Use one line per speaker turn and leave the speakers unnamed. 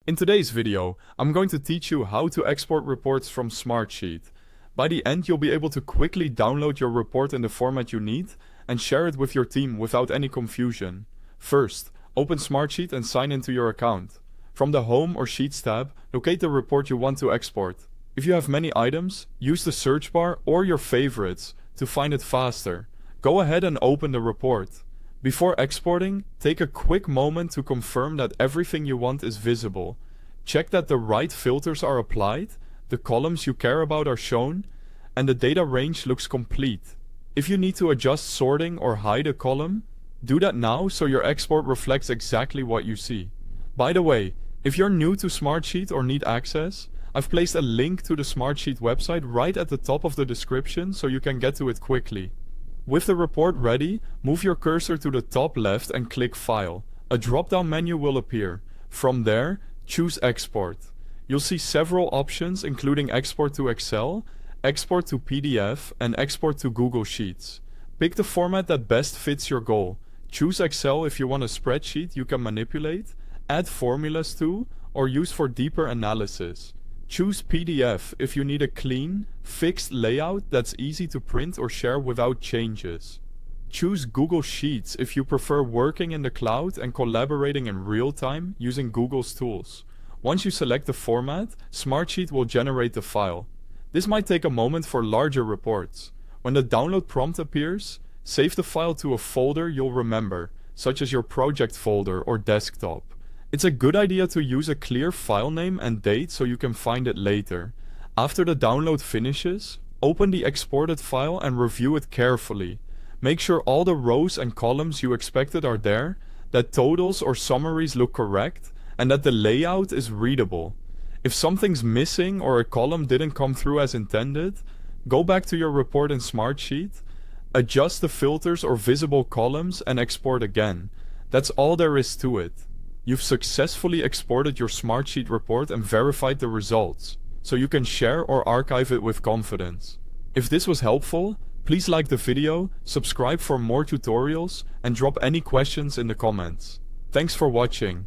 In today's video, I'm going to teach you how to export reports from Smartsheet. By the end, you'll be able to quickly download your report in the format you need and share it with your team without any confusion. First, open Smartsheet and sign into your account. From the Home or Sheets tab, locate the report you want to export. If you have many items, use the search bar or your favorites to find it faster. Go ahead and open the report. Before exporting, take a quick moment to confirm that everything you want is visible. Check that the right filters are applied, the columns you care about are shown, and the data range looks complete. If you need to adjust sorting or hide a column, do that now so your export reflects exactly what you see. By the way, if you're new to Smartsheet or need access, I've placed a link to the Smartsheet website right at the top of the description so you can get to it quickly. With the report ready, move your cursor to the top left and click File. A drop-down menu will appear. From there, choose Export. You'll see several options including Export to Excel, Export to PDF, and Export to Google Sheets. Pick the format that best fits your goal. Choose Excel if you want a spreadsheet you can manipulate, add formulas to, or use for deeper analysis. Choose PDF if you need a clean, fixed layout that's easy to print or share without changes. Choose Google Sheets if you prefer working in the cloud and collaborating in real time using Google's tools. Once you select the format, Smartsheet will generate the file. This might take a moment for larger reports. When the download prompt appears, save the file to a folder you'll remember, such as your project folder or desktop. It's a good idea to use a clear file name and date so you can find it later. After the download finishes, open the exported file and review it carefully. Make sure all the rows and columns you expected are there, that totals or summaries look correct, and that the layout is readable. If something's missing or a column didn't come through as intended, go back to your report in Smartsheet, adjust the filters or visible columns and export again. That's all there is to it. You've successfully exported your Smartsheet report and verified the results, so you can share or archive it with confidence. If this was helpful, please like the video, subscribe for more tutorials, and drop any questions in the comments. Thanks for watching.